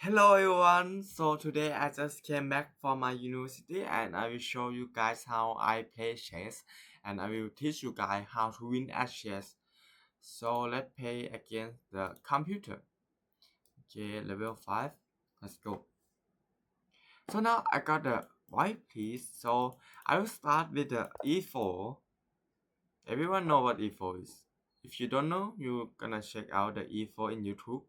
Hello everyone, so today I just came back from my university and I will show you guys how I play chess and I will teach you guys how to win at chess. So let's play against the computer. Okay, level 5, let's go. So now I got the white piece, so I will start with the e4. Everyone know what e4 is. If you don't know, you're gonna check out the e4 in YouTube.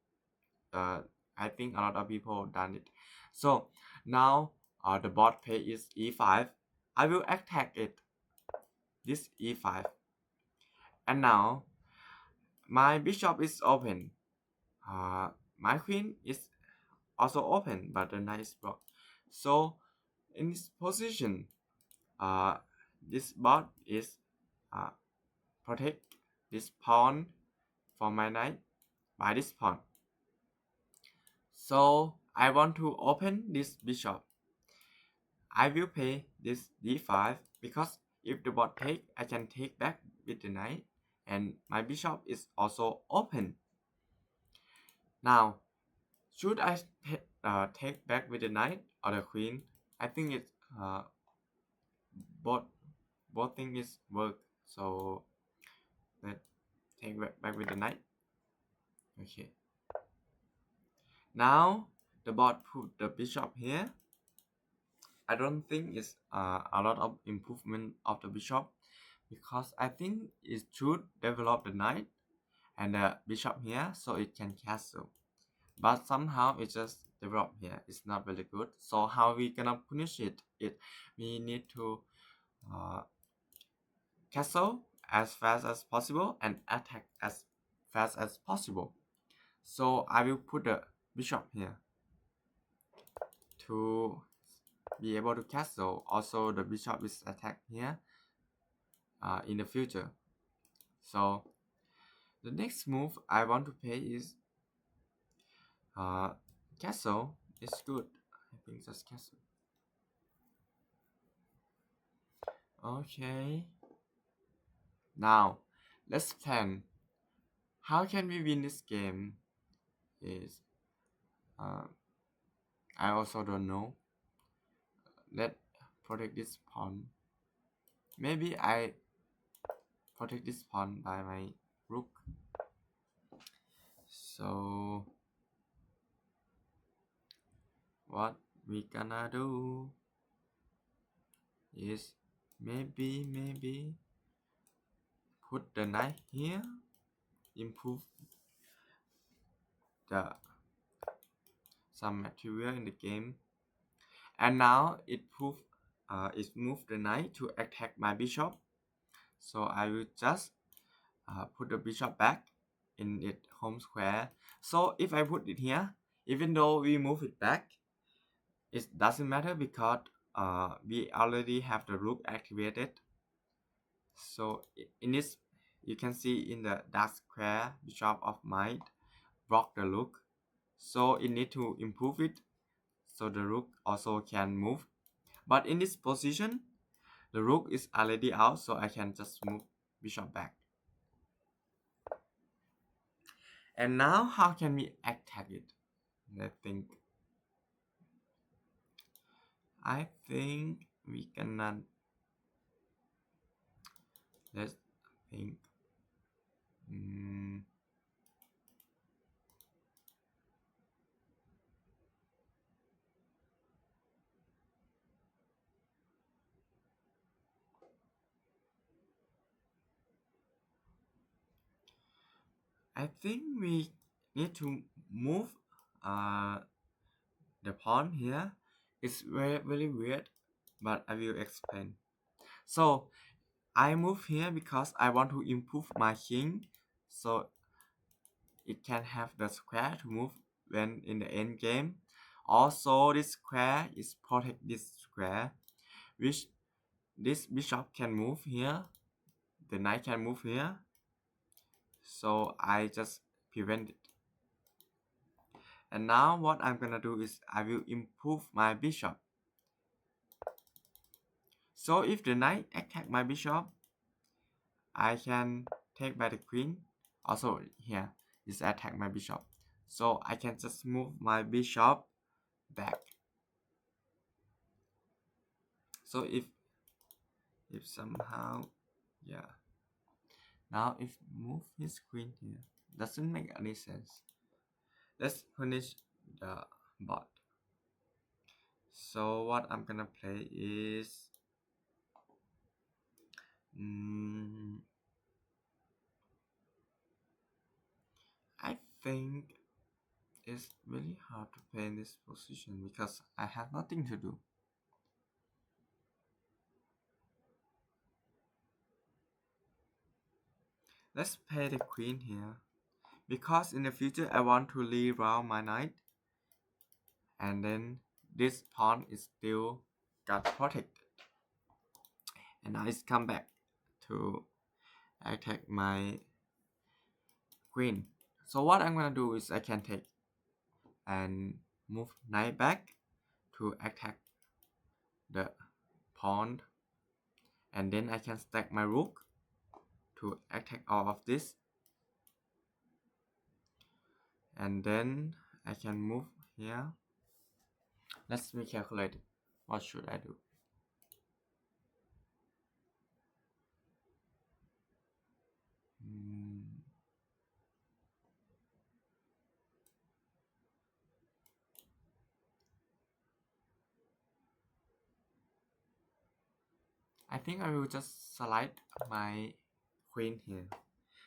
uh, I think a lot of people done it. So now the board play is e5. I will attack it. This e5, and now my bishop is open. My queen is also open, but the knight is blocked. So in this position, uh, this board is uh, protect this pawn for my knight by this pawn. So I want to open this bishop. I will play this d5 because if the board take, I can take back with the knight and my bishop is also open. Now, should I take back with the knight or the queen? I think it's both both things is work. So let's take back with the knight. Okay. Now the board put the bishop here. I don't think it's a lot of improvement of the bishop because I think it should develop the knight and the bishop here so it can castle, but somehow it just developed here. It's not very good. So how we gonna punish it we need to uh, castle as fast as possible and attack as fast as possible. So I will put the bishop here to be able to castle. Also the bishop is attacked here in the future. So the next move I want to play is castle. Is good. I think just castle. Okay. Now let's plan. How can we win this game? Is uh, I also don't know. Let's protect this pawn. Maybe I protect this pawn by my rook. So what we gonna do is maybe put the knight here, improve the some material in the game, and now it moved the knight to attack my bishop. So I will just put the bishop back in its home square. So if I put it here, even though we move it back, it doesn't matter because we already have the rook activated. So in this, you can see in the dark square, bishop of might block the rook. So it need to improve it so the rook also can move. But in this position, the rook is already out, so I can just move bishop back. And now how can we attack it? I think we cannot. Let's think. Mm, I think we need to move uh, the pawn here. It's very weird, but I will explain. So I move here because I want to improve my king, so it can have the square to move when in the end game. Also, this square is protect this square, which this bishop can move here. The knight can move here. So I just prevent it. And now what I'm gonna do is I will improve my bishop. So if the knight attack my bishop, I can take by the queen. Also here is attack my bishop. So I can just move my bishop back. So if somehow, yeah, now if move his queen here, doesn't make any sense. Let's finish the board. So what I'm gonna play is mm, I think it's really hard to play in this position because I have nothing to do. Let's play the queen here because in the future I want to reroute my knight, and then this pawn is still got protected, and now it's come back to attack my queen. So what I'm gonna do is I can take and move knight back to attack the pawn, and then I can stack my rook to attack all of this, and then I can move here. Let's recalculate. What should I do? I think I will just select my queen here.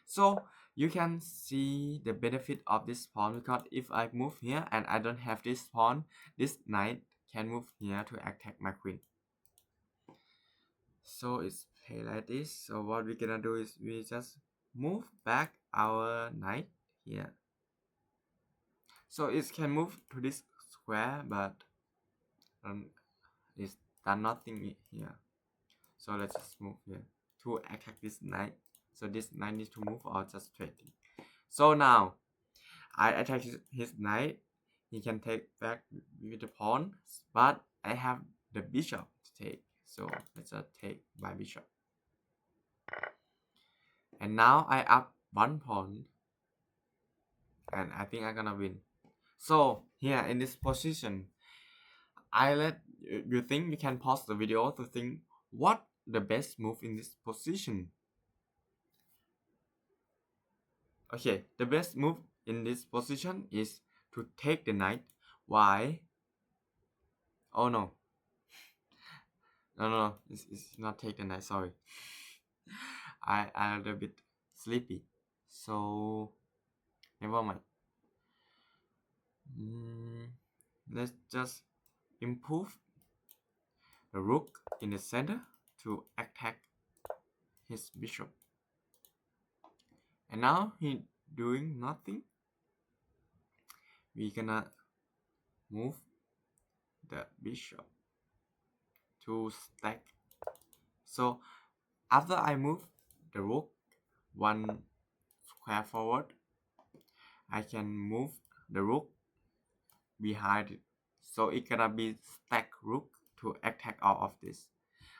So you can see the benefit of this pawn, because if I move here and I don't have this pawn, this knight can move here to attack my queen. So it's play like this. So what we're gonna do is we just move back our knight here. So it can move to this square, but it's done nothing here. So let's just move here to attack this knight. So this knight needs to move or just trading. So now I attack his knight. He can take back with the pawn, but I have the bishop to take. So let's just take my bishop. And now I up one pawn, and I think I'm gonna win. So here in this position, I let you think you can pause the video to think what the best move in this position. Okay, the best move in this position is to take the knight. Why? Oh no. No, it's not take the knight, sorry. I'm a little bit sleepy. So, never mind. Let's just improve the rook in the center to attack his bishop. And now he doing nothing. We're gonna move the bishop to stack. So after I move the rook one square forward, I can move the rook behind it. So it gonna be stack rook to attack all of this.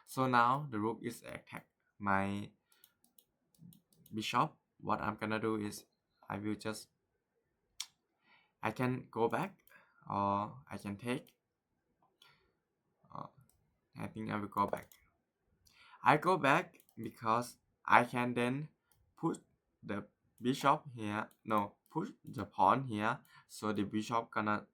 So now the rook is attack my bishop. What I'm gonna do is I will just, I can go back or I can take. I think I will go back. I go back because I can then put the bishop here. No, put the pawn here. So the bishop gonna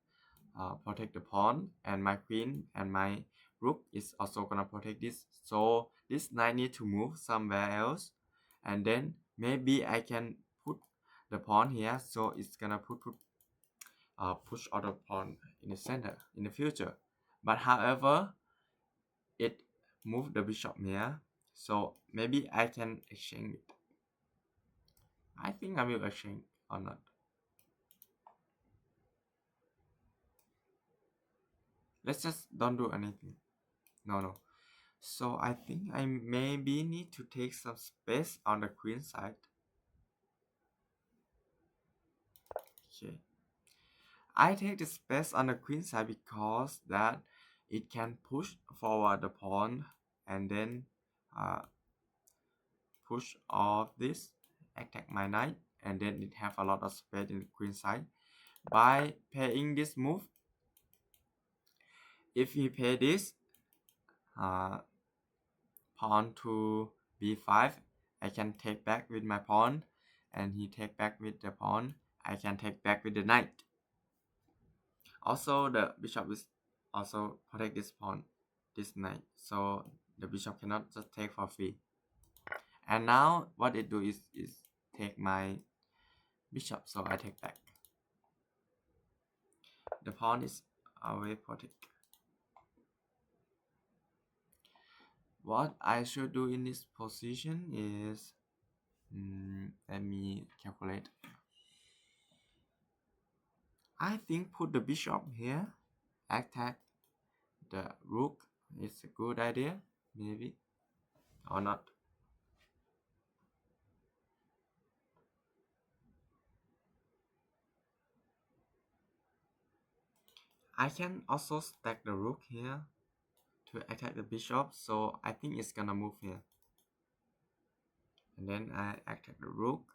protect the pawn, and my queen and my rook is also gonna protect this. So this knight need to move somewhere else, and then maybe I can put the pawn here. So it's gonna push other pawn in the center in the future. But however, it moved the bishop here, so maybe I can exchange it. I think I will exchange or not. Let's just don't do anything. No. So I think I maybe need to take some space on the queen side. Okay. I take the space on the queen side because that it can push forward the pawn and then push off this, attack my knight, and then it have a lot of space in the queen side. By playing this move, if he play this uh, pawn to b5, I can take back with my pawn, and he take back with the pawn. I can take back with the knight. Also, the bishop is also protect this pawn, this knight, so the bishop cannot just take for free. And now what it do is take my bishop, so I take back. The pawn is always protect. What I should do in this position is, let me calculate. I think put the bishop here, attack the rook is a good idea, maybe, or not. I can also stack the rook here to attack the bishop, so I think it's gonna move here. And then I attack the rook.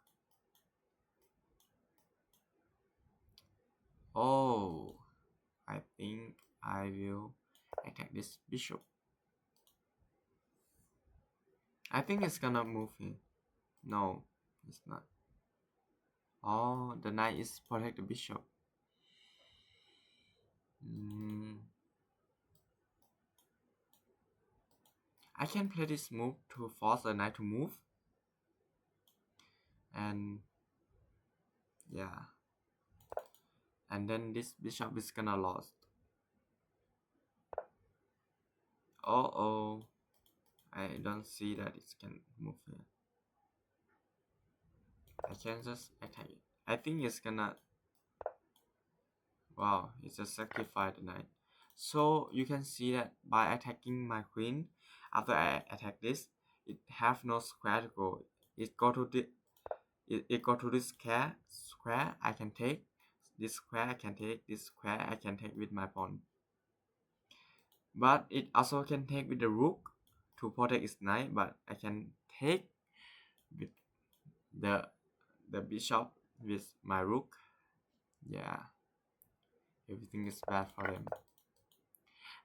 Oh, I think I will attack this bishop. I think it's gonna move here. No, it's not. Oh, the knight is protect the bishop. I can play this move to force the knight to move. And yeah. And then this bishop is gonna lost. Oh, I don't see that it can move here. I can just attack it. I think it's gonna, wow, it's just sacrifice the knight. So you can see that by attacking my queen, after I attack this, it have no square to go. It go to the it go to this square I can take. This square I can take. This square I can take with my pawn. But it also can take with the rook to protect its knight. But I can take with the bishop with my rook. Yeah, everything is bad for them.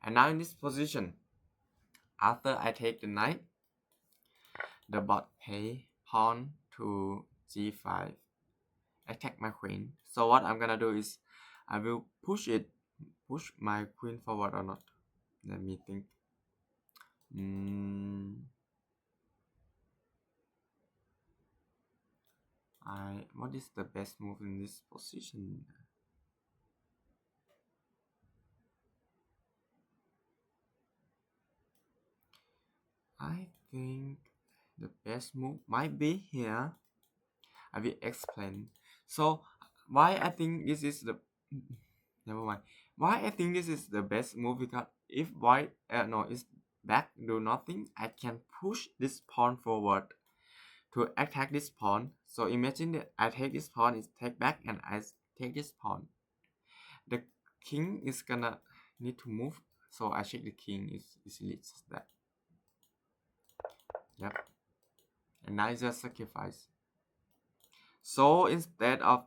And now in this position, after I take the knight, the bot play pawn to g5, attack my queen. So what I'm gonna do is I will push my queen forward or not. Let me think. What is the best move in this position? I think the best move might be here. I will explain. So why I think this is the never mind. Why I think this is the best move, because if white is back do nothing, I can push this pawn forward to attack this pawn. So imagine that I take this pawn, is take back, and I take this pawn. The king is gonna need to move, so I check the king is easily just that. Yep. And now it's just sacrifice. So instead of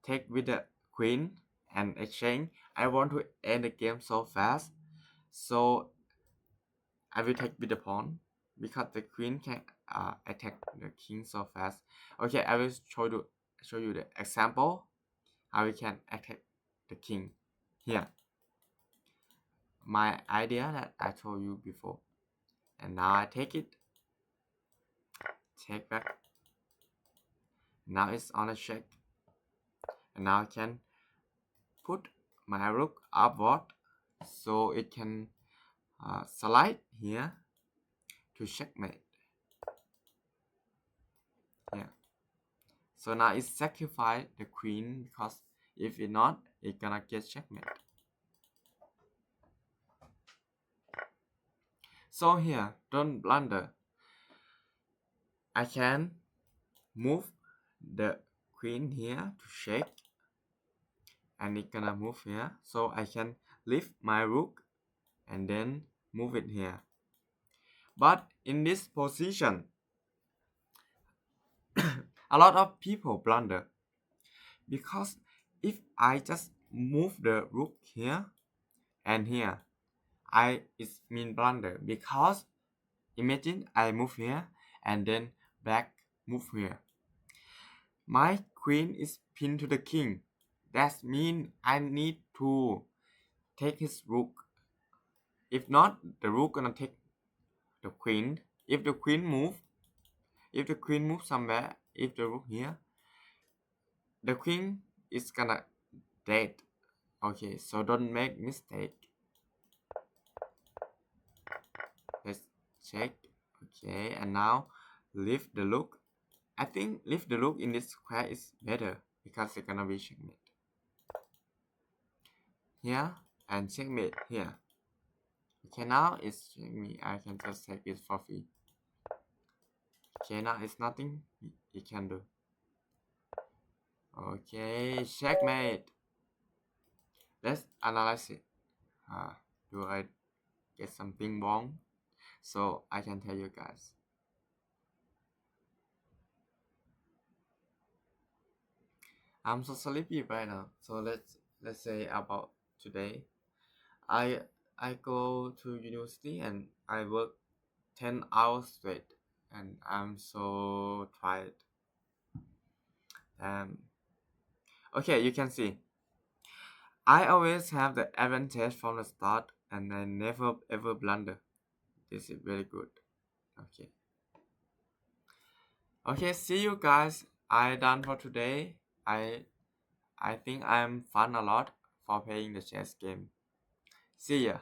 take with the queen and exchange, I want to end the game so fast, so I will take with the pawn because the queen can attack the king so fast. Okay, I will show you the example how we can attack the king here. My idea that I told you before, and now I take it, take back. Now it's on a check, and now I can put my rook upward so it can slide here to checkmate. Yeah. So now it sacrifice the queen, because if it not, it gonna get checkmate. So here, don't blunder. I can move the queen here to check, and it gonna move here. So I can lift my rook and then move it here. But in this position, a lot of people blunder because if I just move the rook here and here, it's mean blunder, because imagine I move here and then black move here. My queen is pinned to the king. That means I need to take his rook. If not, the rook gonna take the queen. If the queen move somewhere, if the rook here, the queen is gonna dead. Okay, so don't make mistake. Let's check. Okay, and now leave the rook. I think leave the rook in this square is better because it's gonna be checkmate here and checkmate here. Okay, now it's checkmate. I can just take it for free. Okay, now it's nothing he can do. Okay, checkmate. Let's analyze it. Do I get something wrong? So I can tell you guys. I'm so sleepy right now. So let's say about today. I I go to university and I work 10 hours straight and I'm so tired. Okay, you can see. I always have the advantage from the start and I never ever blunder. This is very good. Okay. Okay, see you guys. I done for today. I think I'm fun a lot for playing the chess game. See ya.